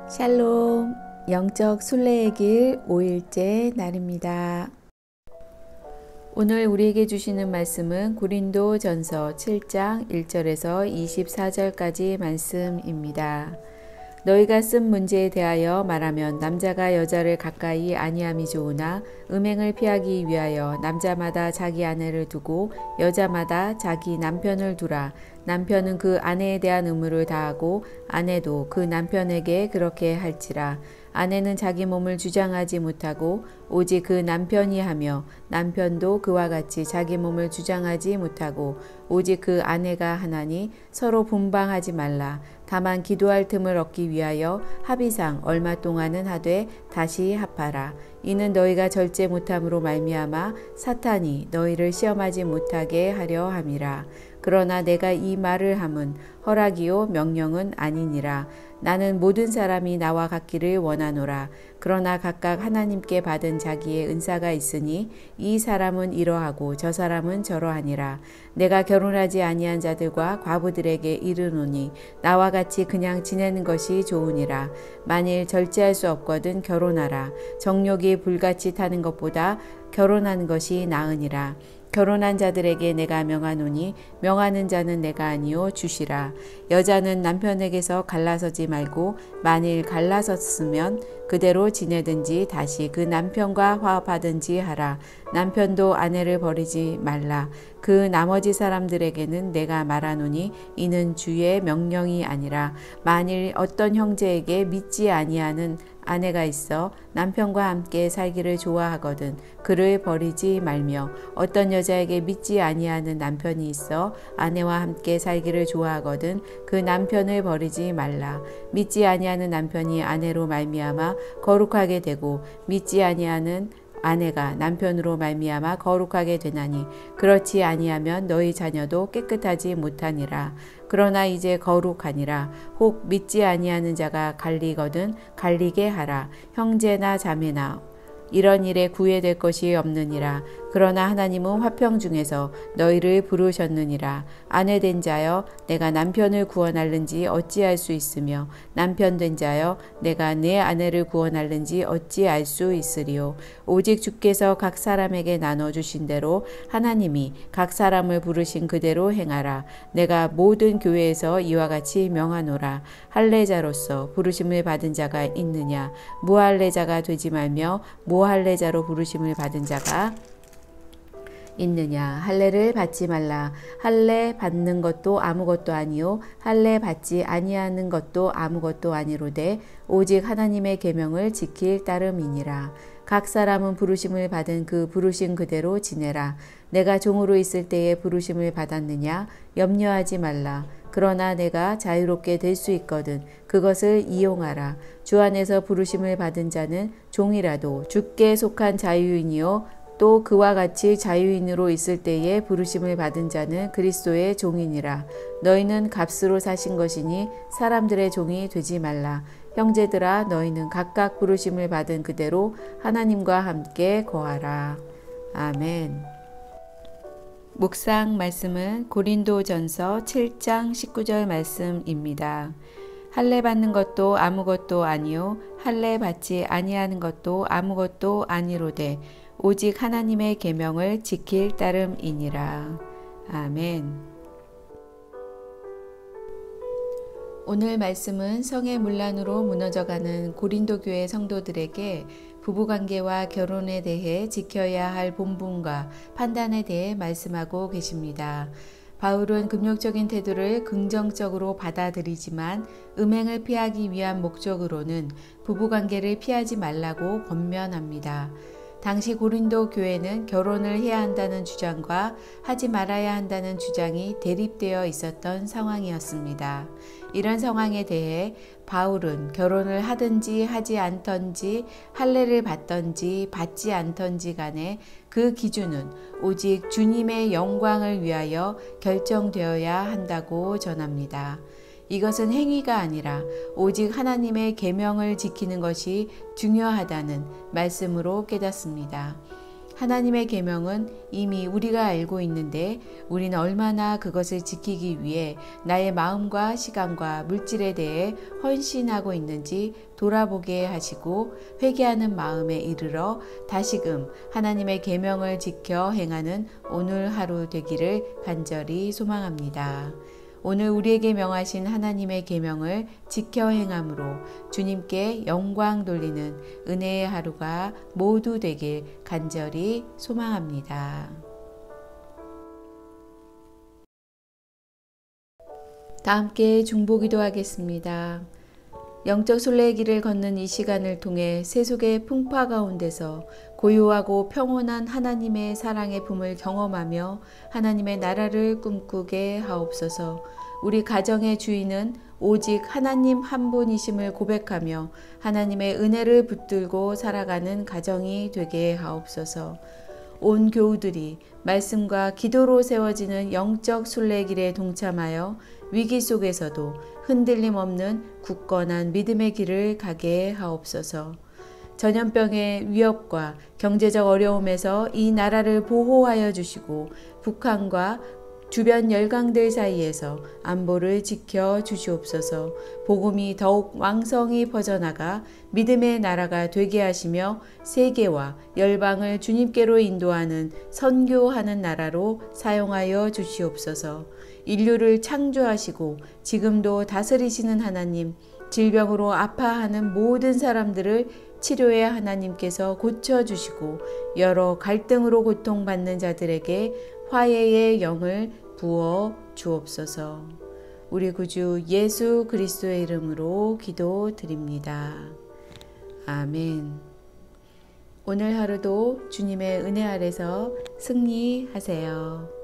샬롬, 영적 순례의 길 5일째 날입니다. 오늘 우리에게 주시는 말씀은 고린도전서 7장 1절에서 24절까지 말씀입니다. 너희가 쓴 문제에 대하여 말하면 남자가 여자를 가까이 아니함이 좋으나 음행을 피하기 위하여 남자마다 자기 아내를 두고 여자마다 자기 남편을 두라. 남편은 그 아내에 대한 의무를 다하고 아내도 그 남편에게 그렇게 할지라. 아내는 자기 몸을 주장하지 못하고 오직 그 남편이 하며 남편도 그와 같이 자기 몸을 주장하지 못하고 오직 그 아내가 하나니 서로 분방하지 말라. 다만 기도할 틈을 얻기 위하여 합의상 얼마 동안은 하되 다시 합하라. 이는 너희가 절제 못함으로 말미암아 사탄이 너희를 시험하지 못하게 하려 함이라. 그러나 내가 이 말을 함은 허락이요 명령은 아니니라. 나는 모든 사람이 나와 같기를 원하노라. 그러나 각각 하나님께 받은 자기의 은사가 있으니 이 사람은 이러하고 저 사람은 저러하니라. 내가 결혼하지 아니한 자들과 과부들에게 이르노니 나와 같이 그냥 지내는 것이 좋으니라. 만일 절제할 수 없거든 결혼하라. 정욕이 불같이 타는 것보다 결혼하는 것이 나으니라. 결혼한 자들에게 내가 명하노니 명하는 자는 내가 아니요 주시라. 여자는 남편에게서 갈라서지 말고 만일 갈라섰으면 그대로 지내든지 다시 그 남편과 화합하든지 하라. 남편도 아내를 버리지 말라. 그 나머지 사람들에게는 내가 말하노니 이는 주의 명령이 아니라 만일 어떤 형제에게 믿지 아니하는 아내가 있어 남편과 함께 살기를 좋아하거든 그를 버리지 말며 어떤 여자에게 믿지 아니하는 남편이 있어 아내와 함께 살기를 좋아하거든 그 남편을 버리지 말라. 믿지 아니하는 남편이 아내로 말미암아 거룩하게 되고 믿지 아니하는 아내가 남편으로 말미암아 거룩하게 되나니 그렇지 아니하면 너희 자녀도 깨끗하지 못하니라. 그러나 이제 거룩하니라. 혹 믿지 아니하는 자가 갈리거든 갈리게 하라. 형제나 자매나 이런 일에 구애될 것이 없느니라. 그러나 하나님은 화평 중에서 너희를 부르셨느니라. 아내 된 자여 내가 남편을 구원할는지 어찌할 수 있으며 남편 된 자여 내가 내 아내를 구원할는지 어찌알 수 있으리요. 오직 주께서 각 사람에게 나눠주신 대로 하나님이 각 사람을 부르신 그대로 행하라. 내가 모든 교회에서 이와 같이 명하노라. 할례자로서 부르심을 받은 자가 있느냐. 무할례자가 되지 말며 무할례자로 부르심을 받은 자가 있느냐. 할례를 받지 말라. 할례 받는 것도 아무것도 아니요 할례 받지 아니하는 것도 아무것도 아니로되 오직 하나님의 계명을 지킬 따름이니라. 각 사람은 부르심을 받은 그 부르심 그대로 지내라. 내가 종으로 있을 때에 부르심을 받았느냐. 염려하지 말라. 그러나 내가 자유롭게 될 수 있거든 그것을 이용하라. 주 안에서 부르심을 받은 자는 종이라도 주께 속한 자유인이요 또 그와 같이 자유인으로 있을 때에 부르심을 받은 자는 그리스도의 종이니라. 너희는 값으로 사신 것이니 사람들의 종이 되지 말라. 형제들아 너희는 각각 부르심을 받은 그대로 하나님과 함께 거하라. 아멘. 묵상 말씀은 고린도전서 7장 19절 말씀입니다. 할례 받는 것도 아무것도 아니요 할례 받지 아니하는 것도 아무것도 아니로되 오직 하나님의 계명을 지킬 따름이니라. 아멘. 오늘 말씀은 성의 문란으로 무너져가는 고린도 교회 성도들에게 부부관계와 결혼에 대해 지켜야 할 본분과 판단에 대해 말씀하고 계십니다. 바울은 금욕적인 태도를 긍정적으로 받아들이지만 음행을 피하기 위한 목적으로는 부부관계를 피하지 말라고 권면합니다. 당시 고린도 교회는 결혼을 해야 한다는 주장과 하지 말아야 한다는 주장이 대립되어 있었던 상황이었습니다. 이런 상황에 대해 바울은 결혼을 하든지 하지 않던지 할례를 받던지 받지 않던지 간에 그 기준은 오직 주님의 영광을 위하여 결정되어야 한다고 전합니다. 이것은 행위가 아니라 오직 하나님의 계명을 지키는 것이 중요하다는 말씀으로 깨닫습니다. 하나님의 계명은 이미 우리가 알고 있는데 우리는 얼마나 그것을 지키기 위해 나의 마음과 시간과 물질에 대해 헌신하고 있는지 돌아보게 하시고 회개하는 마음에 이르러 다시금 하나님의 계명을 지켜 행하는 오늘 하루 되기를 간절히 소망합니다. 오늘 우리에게 명하신 하나님의 계명을 지켜 행함으로 주님께 영광 돌리는 은혜의 하루가 모두 되길 간절히 소망합니다. 다 함께 중보기도 하겠습니다. 영적 순례의 길을 걷는 이 시간을 통해 세속의 풍파 가운데서 고요하고 평온한 하나님의 사랑의 품을 경험하며 하나님의 나라를 꿈꾸게 하옵소서. 우리 가정의 주인은 오직 하나님 한 분이심을 고백하며 하나님의 은혜를 붙들고 살아가는 가정이 되게 하옵소서. 온 교우들이 말씀과 기도로 세워지는 영적 순례길에 동참하여 위기 속에서도 흔들림 없는 굳건한 믿음의 길을 가게 하옵소서. 전염병의 위협과 경제적 어려움에서 이 나라를 보호하여 주시고 북한과 주변 열강들 사이에서 안보를 지켜 주시옵소서. 복음이 더욱 왕성히 퍼져나가 믿음의 나라가 되게 하시며 세계와 열방을 주님께로 인도하는 선교하는 나라로 사용하여 주시옵소서. 인류를 창조하시고 지금도 다스리시는 하나님, 질병으로 아파하는 모든 사람들을 치료의 하나님께서 고쳐주시고 여러 갈등으로 고통받는 자들에게 화해의 영을 부어 주옵소서. 우리 구주 예수 그리스도의 이름으로 기도드립니다. 아멘. 오늘 하루도 주님의 은혜 아래서 승리하세요.